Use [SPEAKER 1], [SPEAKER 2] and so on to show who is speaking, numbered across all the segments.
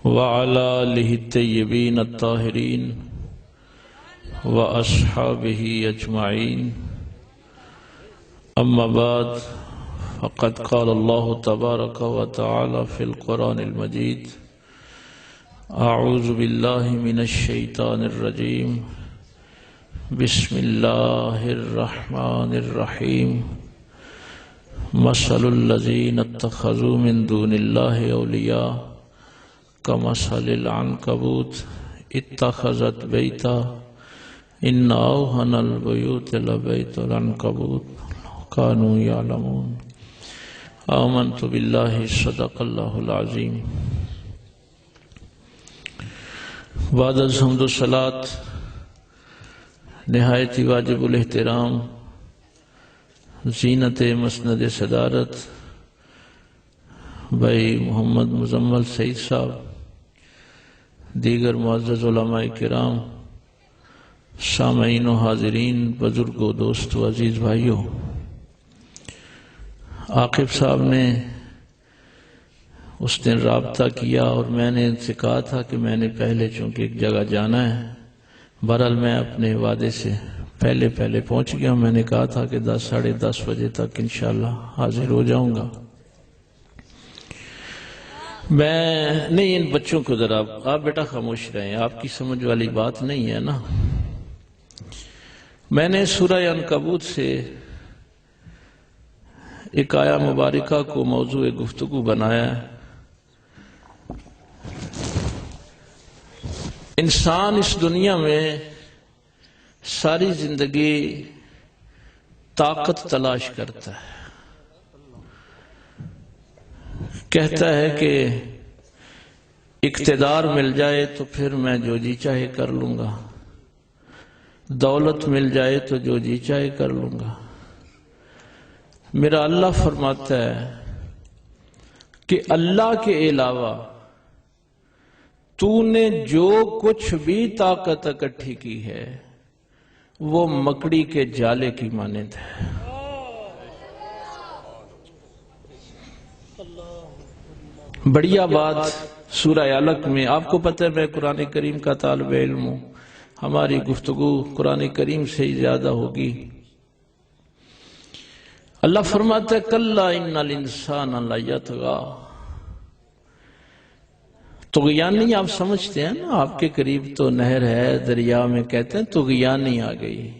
[SPEAKER 1] وعلى آله الطيبين الطاهرين وأصحابه أجمعين. أما بعد، فقد قال الله تبارك وتعالى في القرآن المجيد: أعوذ بالله من الشيطان الرجيم، بسم الله الرحمن الرحيم. مثل الذين اتخذوا من دون الله أولياء كمثل العنكبوت اتخذت بيتا إن أوهن البيوت لبيت العنكبوت كانوا يعلمون. آمنت بالله صدق الله العظيم. بعد الحمد والصلاة نہایت ہی واجب الاحترام زینت مسند صدارت بھائی محمد مزمل سعید صاحب، دیگر معزز علماء کرام، سامعین و حاضرین، بزرگوں، دوستو، عزیز بھائیوں، عاقب صاحب نے اس دن رابطہ کیا اور میں نے ان سے کہا تھا کہ میں نے پہلے چونکہ ایک جگہ جانا ہے، بہرحال میں اپنے وعدے سے پہلے پہنچ گیا. میں نے کہا تھا کہ 10 ساڑھے 10 بجے تک انشاءاللہ حاضر ہو جاؤں گا. میں نہیں، ان بچوں کو ذرا آپ بیٹا خاموش رہیں، آپ کی سمجھ والی بات نہیں ہے نا. میں نے سورہ عنکبوت سے ایک آیہ مبارکہ کو موضوع گفتگو بنایا ہے. انسان اس دنیا میں ساری زندگی طاقت تلاش کرتا ہے، کہتا ہے کہ اقتدار مل جائے تو پھر میں جو جی چاہے کر لوں گا، دولت مل جائے تو جو جی چاہے کر لوں گا. میرا اللہ فرماتا ہے کہ اللہ کے علاوہ تو نے جو کچھ بھی طاقت اکٹھی کی ہے وہ مکڑی کے جالے کی مانند ہے. بڑھیا بات سورہ علق میں. آپ کو پتہ ہے میں قرآن کریم کا طالب علم ہوں، ہماری گفتگو قرآن کریم سے ہی زیادہ ہوگی. اللہ فرماتا ہے کَلَّا إِنَّ الْإِنسَانَ لَيَطْغَىٰ. طغیانی آپ سمجھتے ہیں نا، آپ کے قریب تو نہر ہے، دریا میں کہتے ہیں طغیانی آ گئی.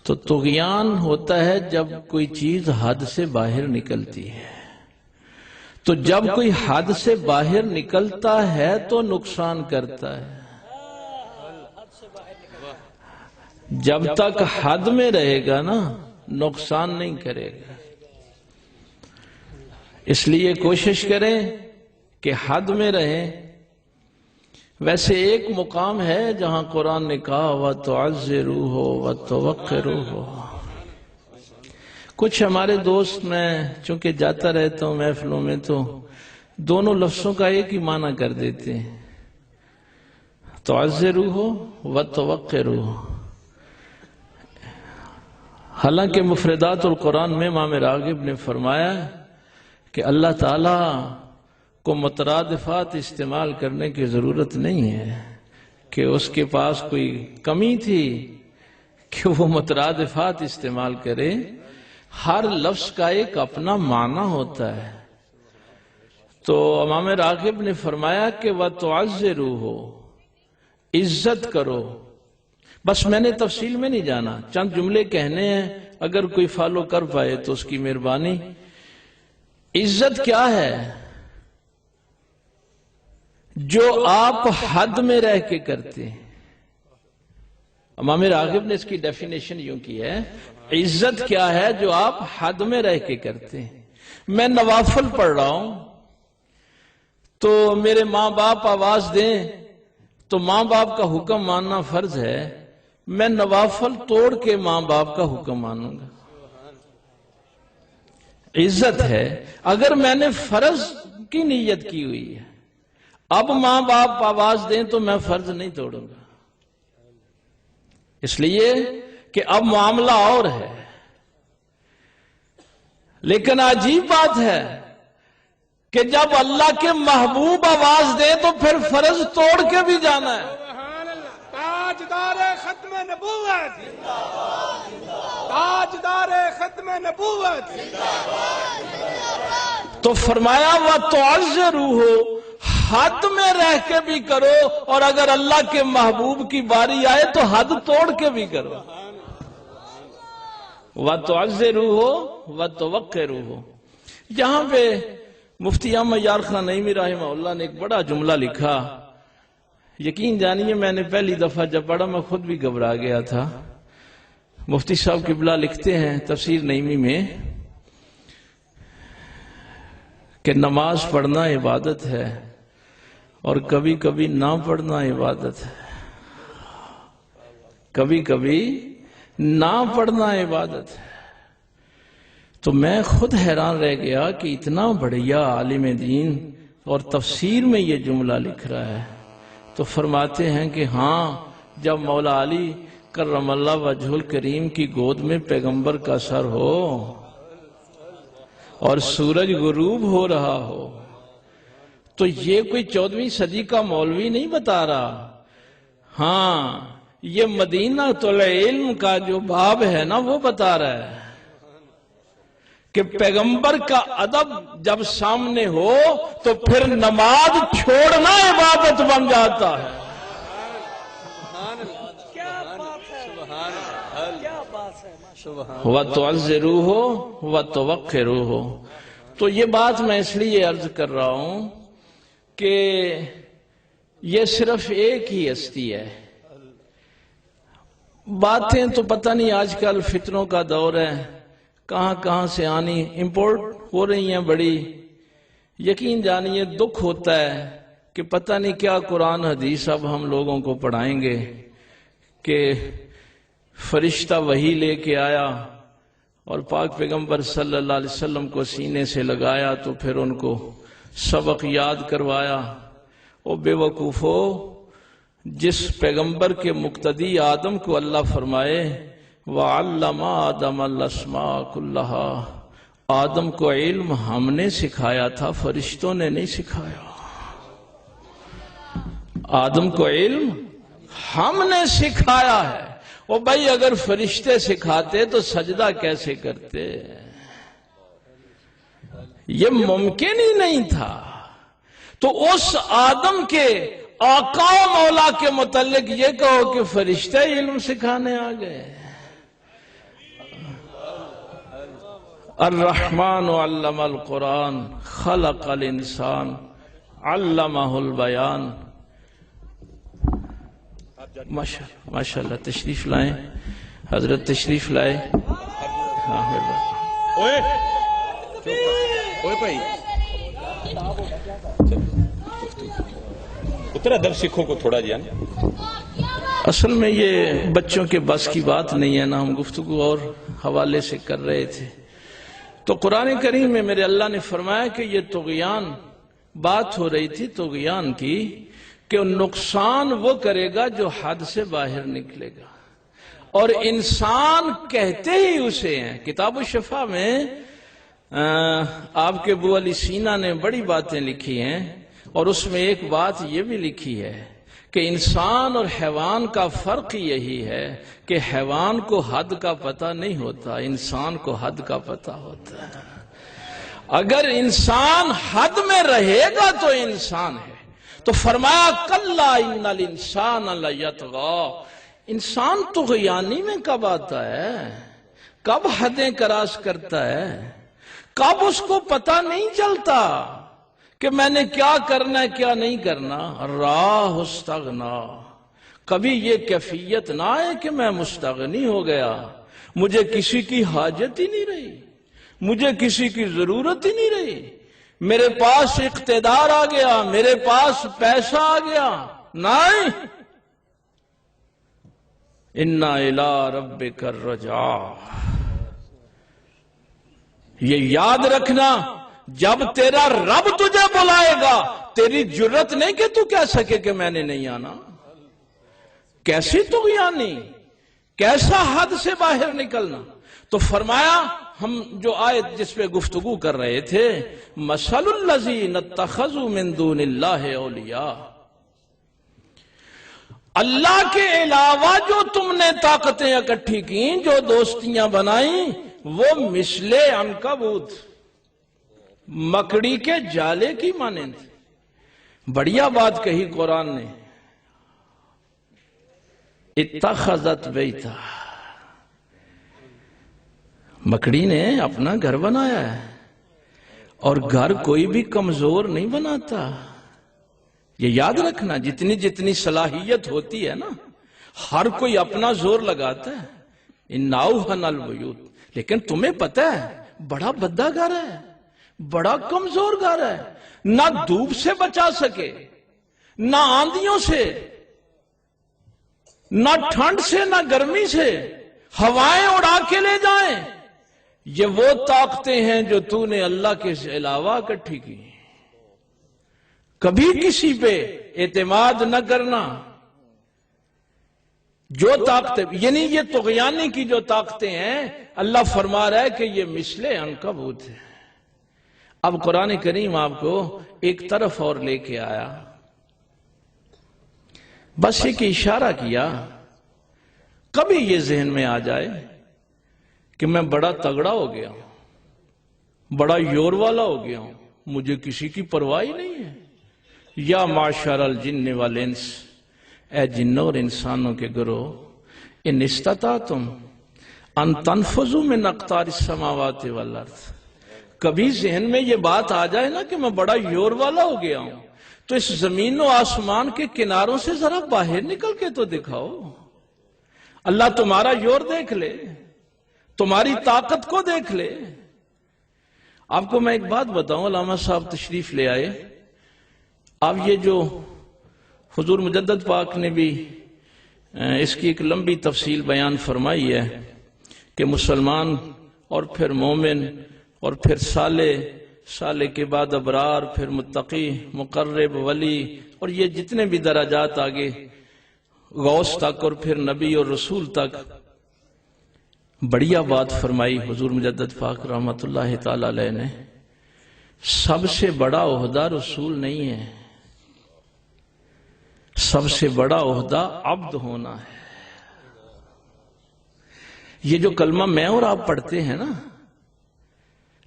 [SPEAKER 1] تو طغیان ہوتا ہے جب کوئی چیز حد سے باہر نکلتی ہے. تو جب کوئی حد سے باہر نکلتا ہے تو نقصان کرتا ہے. جب تک حد میں رہے گا نا نقصان نہیں کرے گا. اس لیے کوشش کریں کہ حد میں رہیں. ویسے ایک مقام ہے جہاں قرآن نے کہا وَتُعَزِّرُوهُ وَتُوَقِّرُوهُ. کچھ ہمارے دوست، میں چونکہ جاتا رہتا ہوں محفلوں میں، تو دونوں لفظوں کا ایک ہی معنی کر دیتے ہیں، تُعَزِّرُوهُ وَتُوَقِّرُوهُ. حالانکہ مفردات القرآن میں امام راغب نے فرمایا کہ اللہ تعالیٰ کو مترادفات استعمال کرنے کی ضرورت نہیں ہے کہ اس کے پاس کوئی کمی تھی کہ وہ مترادفات استعمال کرے. ہر لفظ کا ایک اپنا معنی ہوتا ہے. تو امام راغب نے فرمایا کہ وَتُعَزِّرُوهُ، عزت کرو. بس میں نے تفصیل میں نہیں جانا، چند جملے کہنے ہیں، اگر کوئی فالو کر پائے تو اس کی مہربانی. عزت کیا ہے؟ جو آپ حد میں رہ کے کرتے ہیں. امام راغب نے اس کی ڈیفینیشن یوں کی ہے، عزت کیا ہے؟ جو آپ حد میں رہ کے کرتے ہیں. میں نوافل پڑھ رہا ہوں تو میرے ماں باپ آواز دیں تو ماں باپ کا حکم ماننا فرض ہے. میں نوافل توڑ کے ماں باپ کا حکم مانوں گا. عزت ہے. اگر میں نے فرض کی نیت کی ہوئی ہے، اب ماں باپ آواز دیں تو میں فرض نہیں توڑوں گا، اس لیے کہ اب معاملہ اور ہے. لیکن عجیب بات ہے کہ جب اللہ کے محبوب آواز دے تو پھر فرض توڑ کے بھی جانا ہے۔
[SPEAKER 2] سبحان اللہ، تاجدار ختم نبوت، تاجدار ختم نبوت۔
[SPEAKER 1] تو فرمایا وَتُعَزِّرُوهُ، حد میں رہ کے بھی کرو، اور اگر اللہ کے محبوب کی باری آئے تو حد توڑ کے بھی کرو۔ وَتُعَزِّرُوهُ وَتُوَقِّرُوهُ۔ یہاں پہ مفتی احمد یار خان نعیمی رحمہ اللہ نے ایک بڑا جملہ لکھا، یقین جانیے میں نے پہلی دفعہ جب پڑھا میں خود بھی گھبرا گیا تھا۔ مفتی صاحب قبلہ لکھتے ہیں تفسیر نعیمی میں کہ نماز پڑھنا عبادت ہے اور کبھی کبھی نہ پڑھنا عبادت ہے، کبھی کبھی نہ پڑھنا عبادت ہے۔ تو میں خود حیران رہ گیا کہ اتنا بڑھیا عالم دین اور تفسیر میں یہ جملہ لکھ رہا ہے، تو فرماتے ہیں کہ ہاں جب مولا علی کرم اللہ وجہ الکریم کی گود میں پیغمبر کا سر ہو اور سورج غروب ہو رہا ہو، تو یہ کوئی 14ویں صدی کا مولوی نہیں بتا رہا، ہاں یہ مدینہ العلم کا جو باب ہے نا وہ بتا رہا ہے کہ پیغمبر کا ادب جب سامنے ہو تو پھر نماز چھوڑنا عبادت بن جاتا ہے۔ وَتُعَزِّرُوهُ وَتُوَقِّرُوهُ۔ تو یہ بات میں اس لیے عرض کر رہا ہوں کہ یہ صرف ایک ہی ہستی ہے۔ باتیں تو پتہ نہیں آج کل فتنوں کا دور ہے، کہاں کہاں سے آنی امپورٹ ہو رہی ہیں بڑی، یقین جانیے دکھ ہوتا ہے کہ پتہ نہیں کیا قرآن حدیث اب ہم لوگوں کو پڑھائیں گے کہ فرشتہ وحی لے کے آیا اور پاک پیغمبر صلی اللہ علیہ وسلم کو سینے سے لگایا تو پھر ان کو سبق یاد کروایا۔ او بے وقوفو، جس پیغمبر کے مقتدی آدم کو اللہ فرمائے وَعَلَّمَ آدَمَ الْأَسْمَاءَ كُلَّهَا، آدم کو علم ہم نے سکھایا تھا، فرشتوں نے نہیں سکھایا۔ آدم کو علم ہم نے سکھایا ہے۔ وہ بھائی اگر فرشتے سکھاتے تو سجدہ کیسے کرتے؟ یہ ممکن ہی نہیں تھا۔ تو اس آدم کے آقا و مولا کے متعلق یہ کہو کہ فرشتے علم سکھانے آ گئے۔ الرحمن علم القرآن خلق الانسان علمہ البیان۔ ماشاءاللہ تشریف لائیں حضرت، تشریف لائے۔
[SPEAKER 3] اترا در سکھوں کو تھوڑا جان،
[SPEAKER 1] اصل میں یہ بچوں کے بس کی بات نہیں ہے نا، ہم گفتگو اور حوالے سے کر رہے تھے۔ تو قرآن کریم میں میرے اللہ نے فرمایا کہ یہ طغیان، بات ہو رہی تھی طغیان کی، کہ نقصان وہ کرے گا جو حد سے باہر نکلے گا، اور انسان کہتے ہی اسے ہیں۔ کتاب الشفا میں آپ کے ابو علی سینا نے بڑی باتیں لکھی ہیں، اور اس میں ایک بات یہ بھی لکھی ہے کہ انسان اور حیوان کا فرق یہی ہے کہ حیوان کو حد کا پتہ نہیں ہوتا، انسان کو حد کا پتہ ہوتا ہے۔ اگر انسان حد میں رہے گا تو انسان ہے۔ تو فرمایا کلا ان الانسان لیطغی، انسان طغیانی میں کب آتا ہے، کب حدیں کراس کرتا ہے، کب اس کو پتہ نہیں چلتا کہ میں نے کیا کرنا ہے کیا نہیں کرنا۔ راہ استغنا، کبھی یہ کیفیت نہ آئے کہ میں مستغنی ہو گیا، مجھے کسی کی حاجت ہی نہیں رہی، مجھے کسی کی ضرورت ہی نہیں رہی، میرے پاس اقتدار آ گیا، میرے پاس پیسہ آ گیا، نہیں۔ اِنَّ إِلَىٰ رَبِّكَ الرَّجْعَىٰ، یہ یاد رکھنا، جب تیرا رب تجھے بلائے گا تیری جرت نہیں کہ تو کہہ سکے کہ میں نے نہیں آنا۔ کیسی طغیانی، کیسا حد سے باہر نکلنا۔ تو فرمایا ہم جو آیت جس پہ گفتگو کر رہے تھے، مثل الذین اتخذوا من دون اللہ اولیاء، اللہ کے علاوہ جو تم نے طاقتیں اکٹھی کی، جو دوستیاں بنائیں، وہ مثل عنکبوت، مکڑی کے جالے کی مانند۔ بڑھیا بات کہی قرآن نے، اتخذت بیتا، مکڑی نے اپنا گھر بنایا ہے، اور گھر کوئی بھی کمزور نہیں بناتا۔ یہ یاد رکھنا، جتنی جتنی صلاحیت ہوتی ہے نا، ہر کوئی اپنا زور لگاتا ہے۔ ان اوہن البیوت، لیکن تمہیں پتہ ہے بڑا بدا گھر ہے، بڑا کمزور گھر ہے، نہ دھوپ سے بچا سکے، نہ آندھیوں سے، نہ ٹھنڈ سے، نہ گرمی سے، ہوائیں اڑا کے لے جائیں۔ یہ وہ طاقتیں ہیں جو تو نے اللہ کے علاوہ اکٹھی کی۔ کبھی کسی پہ اعتماد نہ کرنا۔ جو طاقتیں، یعنی یہ طغیانی کی جو طاقتیں ہیں، اللہ فرما رہا ہے کہ یہ مثل عنکبوت ہے۔ اب قرآن کریم آپ کو ایک طرف اور لے کے آیا، بس ایک اشارہ کیا۔ کبھی یہ ذہن میں آ جائے کہ میں بڑا تگڑا ہو گیا ہوں، بڑا یور والا ہو گیا ہوں، مجھے کسی کی پرواہ ہی نہیں ہے۔ یا معشر الجن والانس، اے جنوں اور انسانوں کے گروہ، ان استطعتم ان تنفذوا من اقطار السماوات والارض۔ کبھی ذہن میں یہ بات آ جائے نا کہ میں بڑا یور والا ہو گیا ہوں، تو اس زمین و آسمان کے کناروں سے ذرا باہر نکل کے تو دکھاؤ۔ اللہ تمہارا یور دیکھ لے، تمہاری طاقت کو دیکھ لے۔ آپ کو میں ایک بات بتاؤں، علامہ صاحب تشریف لے آئے۔ اب یہ جو حضور مجدد پاک نے بھی اس کی ایک لمبی تفصیل بیان فرمائی ہے کہ مسلمان اور پھر مومن اور پھر صالح کے بعد ابرار، پھر متقی، مقرب، ولی، اور یہ جتنے بھی درجات آگے غوث تک اور پھر نبی اور رسول تک۔ بڑھیا بات فرمائی حضور مجدد پاک رحمت اللہ تعالی علیہ نے، سب سے بڑا عہدہ رسول نہیں ہے، سب سے بڑا عہدہ عبد ہونا ہے۔ یہ جو کلمہ میں اور آپ پڑھتے ہیں نا،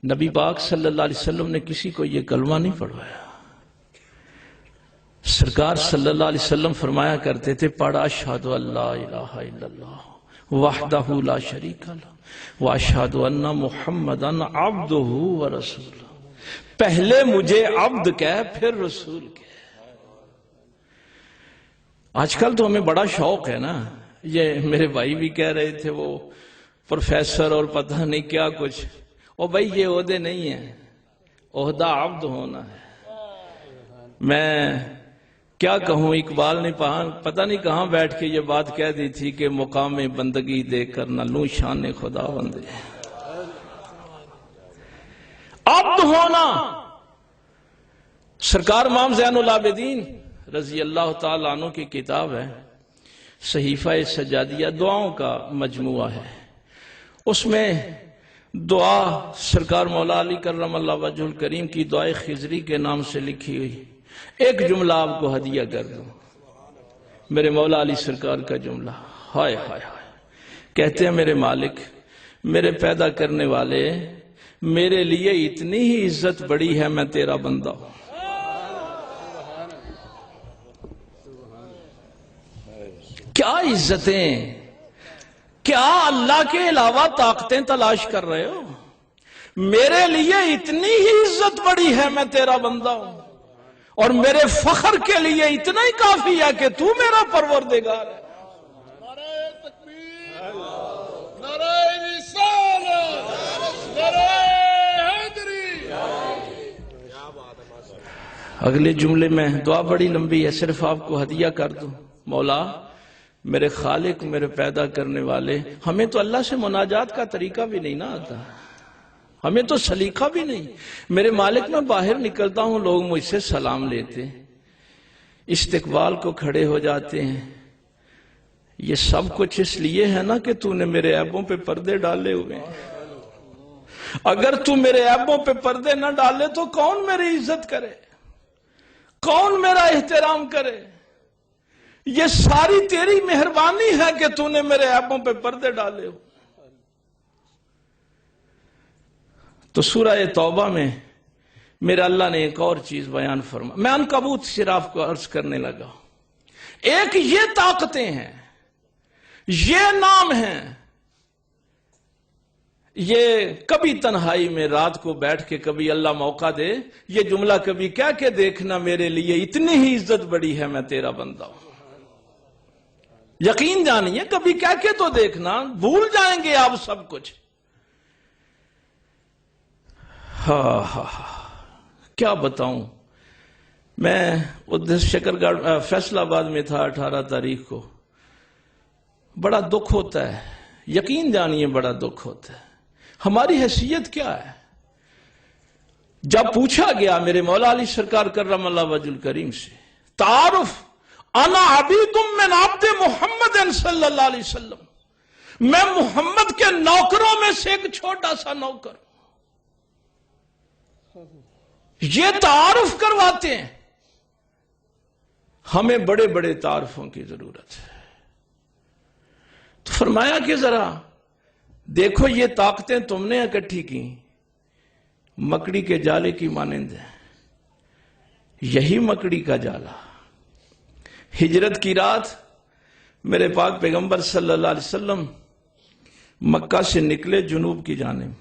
[SPEAKER 1] نبی پاک صلی اللہ علیہ وسلم نے کسی کو یہ کلمہ نہیں پڑھوایا۔ سرکار صلی اللہ علیہ وسلم فرمایا کرتے تھے، پڑھا اشہد ان لا الہ الا اللہ وحدہ لا شریک لہ واشہد ان محمدا عبدہ ورسولہ۔ پہلے مجھے عبد کہہ، پھر رسول کہہ۔ آج کل تو ہمیں بڑا شوق ہے نا، یہ میرے بھائی بھی کہہ رہے تھے، وہ پروفیسر اور پتہ نہیں کیا کچھ۔ او بھائی یہ عہدے نہیں ہیں، عہدہ عبد ہونا ہے۔ میں کیا کہوں، اقبال نے پتہ نہیں کہاں بیٹھ کے یہ بات کہہ دی تھی کہ مقام بندگی دے کر نہ لوں شان خدا بندے۔ عبد ہونا۔ سرکار امام زین العابدین رضی اللہ تعالیٰ عنہ کی کتاب ہے صحیفہ سجادیہ، دعاؤں کا مجموعہ ہے۔ اس میں دعا سرکار مولا علی کرم اللہ وجہ الکریم کی دعائے خضری کے نام سے لکھی ہوئی ایک جملہ آپ کو ہدیہ کر دوں۔ میرے مولا علی سرکار کا جملہ، ہائے ہائے ہائے، کہتے ہیں میرے مالک، میرے پیدا کرنے والے، میرے لیے اتنی ہی عزت بڑی ہے، میں تیرا بندہ ہوں۔ کیا عزتیں، کیا اللہ کے علاوہ طاقتیں تلاش کر رہے ہو؟ میرے لیے اتنی ہی عزت بڑی ہے، میں تیرا بندہ ہوں، اور میرے فخر کے لیے اتنا ہی کافی ہے کہ تو میرا پروردگار ہے۔
[SPEAKER 2] نعرہ تکبیر، نعرہ رسالت، نعرہ حیدری۔
[SPEAKER 1] اگلے جملے میں دعا بڑی لمبی ہے، صرف آپ کو ہدیہ کر دوں۔ مولا، میرے خالق، میرے پیدا کرنے والے، ہمیں تو اللہ سے مناجات کا طریقہ بھی نہیں نہ آتا، ہمیں تو سلیقہ بھی نہیں۔ میرے مالک، میں باہر نکلتا ہوں، لوگ مجھ سے سلام لیتے، استقبال کو کھڑے ہو جاتے ہیں، یہ سب کچھ اس لیے ہے نا کہ تو نے میرے عیبوں پہ پردے ڈالے ہوئے ہیں۔ اگر تو میرے عیبوں پہ پردے نہ ڈالے تو کون میری عزت کرے، کون میرا احترام کرے؟ یہ ساری تیری مہربانی ہے کہ تو نے میرے عیبوں پہ پردے ڈالے ہو۔ تو سورہ توبہ میں میرا اللہ نے ایک اور چیز بیان فرما، میں عنکبوت شراف کو عرض کرنے لگا۔ ایک یہ طاقتیں ہیں، یہ نام ہیں، یہ کبھی تنہائی میں رات کو بیٹھ کے کبھی اللہ موقع دے یہ جملہ کبھی کہہ کے دیکھنا، میرے لیے اتنی ہی عزت بڑی ہے، میں تیرا بندہ ہوں۔ یقین جانیے کبھی کہہ کے تو دیکھنا، بھول جائیں گے آپ سب کچھ۔ کیا بتاؤں، میں ادھر شکرگڑھ فیصل آباد میں تھا 18 تاریخ کو۔ بڑا دکھ ہوتا ہے، یقین جانیے بڑا دکھ ہوتا ہے۔ ہماری حیثیت کیا ہے؟ جب پوچھا گیا میرے مولا علی سرکار کرم اللہ وجہ الکریم سے، تعارف انا عبید من عبد محمد صلی اللہ علیہ وسلم، میں محمد کے نوکروں میں سے ایک چھوٹا سا نوکر ہوں، یہ تعارف کرواتے ہیں۔ ہمیں بڑے بڑے تعارفوں کی ضرورت ہے۔ تو فرمایا کہ ذرا دیکھو یہ طاقتیں تم نے اکٹھی کی مکڑی کے جالے کی مانند ہیں، یہی مکڑی کا جالا۔ ہجرت کی رات میرے پاک پیغمبر صلی اللہ علیہ وسلم مکہ سے نکلے جنوب کی جانب،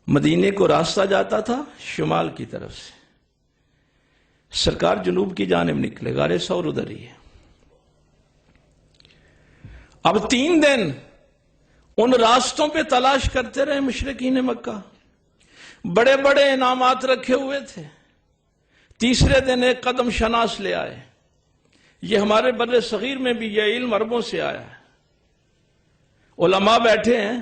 [SPEAKER 1] مدینے کو راستہ جاتا تھا شمال کی طرف سے، سرکار جنوب کی جانب نکلے، غار ثور ادھر ہی ہے۔ اب 3 دن ان راستوں پہ تلاش کرتے رہے مشرکین مکہ، بڑے بڑے انعامات رکھے ہوئے تھے۔ تیسرے دن ایک قدم شناس لے آئے، یہ ہمارے بر صغیر میں بھی یہ علم عربوں سے آیا ہے۔ علماء بیٹھے ہیں،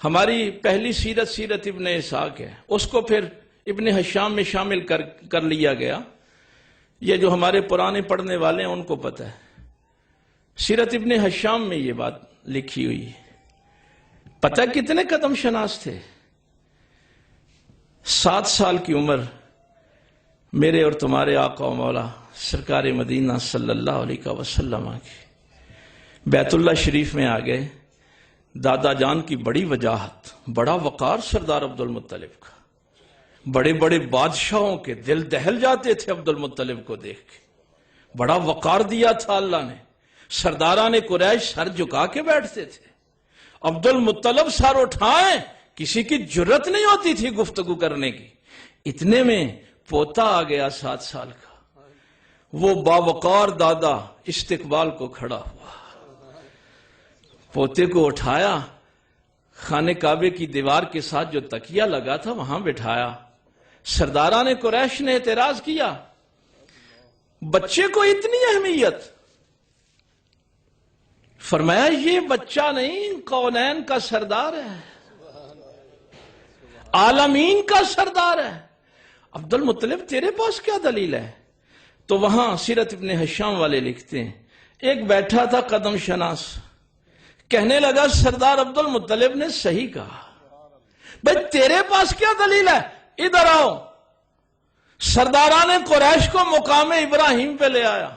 [SPEAKER 1] ہماری پہلی سیرت سیرت ابن اسحاق ہے، اس کو پھر ابن حشام میں شامل کر لیا گیا۔ یہ جو ہمارے پرانے پڑھنے والے ہیں ان کو پتہ ہے، سیرت ابن حشام میں یہ بات لکھی ہوئی ہے۔ پتہ کتنے قدم شناس تھے؟ 7 سال کی عمر میرے اور تمہارے آقا و مولا سرکار مدینہ صلی اللہ علیہ وسلم کی بیت اللہ شریف میں آ گئے۔ دادا جان کی بڑی وجاہت، بڑا وقار سردار عبد المطلب کا، بڑے بڑے بادشاہوں کے دل دہل جاتے تھے عبد المطلب کو دیکھ کے، بڑا وقار دیا تھا اللہ نے۔ سرداران قریش سر جھکا کے بیٹھتے تھے، عبد المطلب سر اٹھائیں کسی کی جرت نہیں ہوتی تھی گفتگو کرنے کی۔ اتنے میں پوتا آ گیا 7 سال کا، وہ باوقار دادا استقبال کو کھڑا ہوا، پوتے کو اٹھایا، خانہ کعبے کی دیوار کے ساتھ جو تکیہ لگا تھا وہاں بٹھایا۔ سرداران قریش نے اعتراض کیا، بچے کو اتنی اہمیت؟ فرمایا یہ بچہ نہیں، کونین کا سردار ہے، عالمین کا سردار ہے۔ عبد المطلب تیرے پاس کیا دلیل ہے؟ تو وہاں سیرت ابن حشام والے لکھتے ہیں، ایک بیٹھا تھا قدم شناس، کہنے لگا سردار عبد المطلب نے صحیح کہا، بھئی تیرے پاس کیا دلیل ہے؟ ادھر آؤ۔ سرداران قریش کو مقام ابراہیم پہ لے آیا،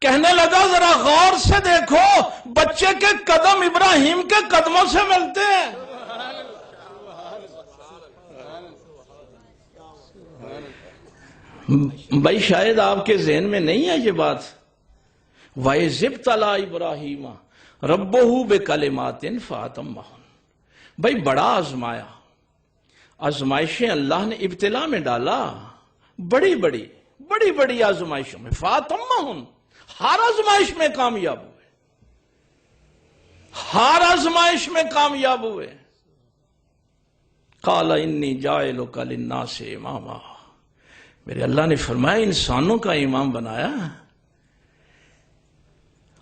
[SPEAKER 1] کہنے لگا ذرا غور سے دیکھو، بچے کے قدم ابراہیم کے قدموں سے ملتے ہیں۔ بھائی شاید آپ کے ذہن میں نہیں ہے یہ بات، وَإِذِ ابْتَلَىٰ إِبْرَاهِيمَ رَبُّهُ بِكَلِمَاتٍ فَأَتَمَّهُنَّ، بھائی بڑا آزمایا، آزمائشیں اللہ نے ابتلا میں ڈالا، بڑی بڑی آزمائشوں میں، فَأَتَمَّهُنَّ، ہر آزمائش میں کامیاب ہوئے، ہر آزمائش میں کامیاب ہوئے۔ قَالَ إِنِّي جَاعِلُكَ لِلنَّاسِ إِمَامًا، میرے اللہ نے فرمایا انسانوں کا امام بنایا۔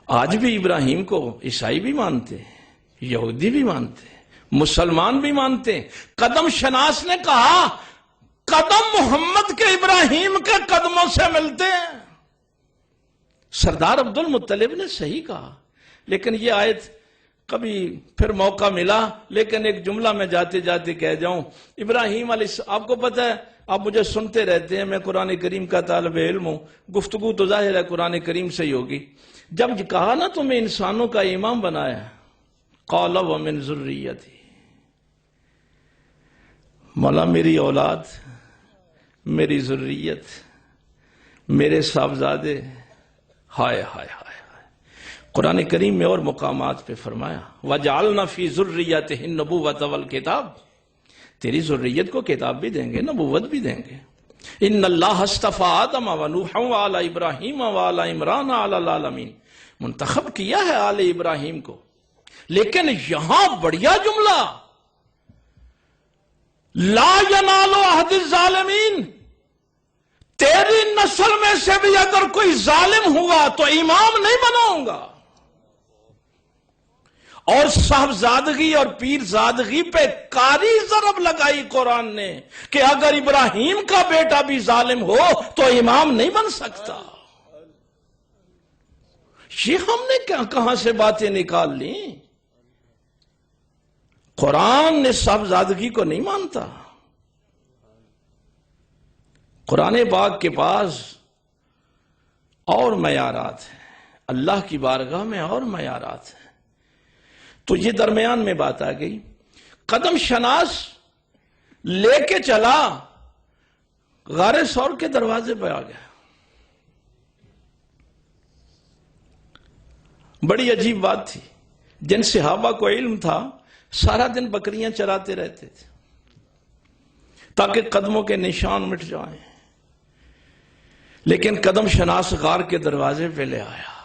[SPEAKER 1] آج بھی ابراہیم کو عیسائی بھی مانتے، یہودی بھی مانتے، مسلمان بھی مانتے۔ قدم شناس نے کہا قدم محمد کے ابراہیم کے قدموں سے ملتے ہیں۔ سردار عبد المطلب نے صحیح کہا، لیکن یہ آیت کبھی پھر موقع ملا، لیکن ایک جملہ میں جاتے جاتے کہہ جاؤں۔ ابراہیم علیہ السلام، آپ کو پتہ ہے، آپ مجھے سنتے رہتے ہیں، میں قرآن کریم کا طالب علم ہوں، گفتگو تو ظاہر ہے قرآن کریم سے ہی ہوگی۔ جب کہا نا تمہیں انسانوں کا امام بنایا، قال ومن ذریتی، مولا میری اولاد، میری ذریت، میرے صاحبزادے، ہائے ہائے ہائے۔ قرآن کریم میں اور مقامات پہ فرمایا وَجَعَلْنَا فِي ذُرِّيَّتِهِ النُّبُوَّةَ وَالْكِتَابَ، تیری ذریت کو کتاب بھی دیں گے، نبوت بھی دیں گے۔ ان اللہ اصطفیٰ آدم ونوحا وآل ابراہیم وآل عمران علی العالمین، منتخب کیا ہے آل ابراہیم کو۔ لیکن یہاں بڑھیا جملہ، لا ینال عہد الظالمین، تیری نسل میں سے بھی اگر کوئی ظالم ہوا تو امام نہیں بناؤں گا۔ اور صاحبزادگی اور پیرزادگی پہ کاری ضرب لگائی قرآن نے کہ اگر ابراہیم کا بیٹا بھی ظالم ہو تو امام نہیں بن سکتا۔ یہ ہم نے کہاں سے باتیں نکال لیں؟ قرآن نے صاحبزادگی کو نہیں مانتا۔ قرآن پاک کے پاس اور معیارات ہیں، اللہ کی بارگاہ میں اور معیارات ہیں۔ تو یہ درمیان میں بات آ گئی، قدم شناس لے کے چلا، غار ثور کے دروازے پہ آ گیا۔ بڑی عجیب بات تھی، جن صحابہ کو علم تھا سارا دن بکریاں چراتے رہتے تھے تاکہ قدموں کے نشان مٹ جائیں، لیکن قدم شناس غار کے دروازے پہ لے آیا۔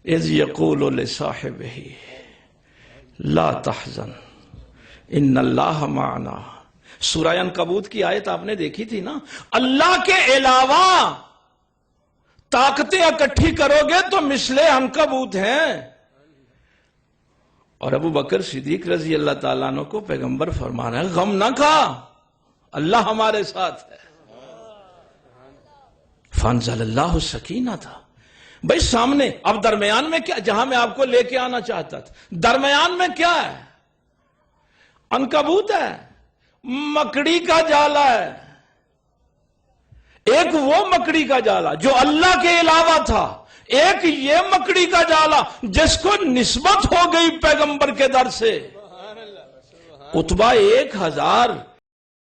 [SPEAKER 1] اذ یقول لصاحبہ لا تحزن ان اللہ معنا، سورہ عنکبوت کی آیت آپ نے دیکھی تھی نا، اللہ کے علاوہ طاقتیں اکٹھی کرو گے تو مثل عنکبوت ہیں۔ اور ابو بکر صدیق رضی اللہ تعالیٰ عنہ کو پیغمبر فرمانا ہے غم نہ کھا، اللہ ہمارے ساتھ ہے۔ فانزل اللہ سکینہ تھا۔ بھئی سامنے، اب درمیان میں کیا، جہاں میں آپ کو لے کے آنا چاہتا تھا، درمیان میں کیا ہے؟ عنکبوت ہے، مکڑی کا جالا ہے۔ ایک وہ مکڑی کا جالا جو اللہ کے علاوہ تھا، ایک یہ مکڑی کا جالا جس کو نسبت ہو گئی پیغمبر کے در سے۔ اتبا 1000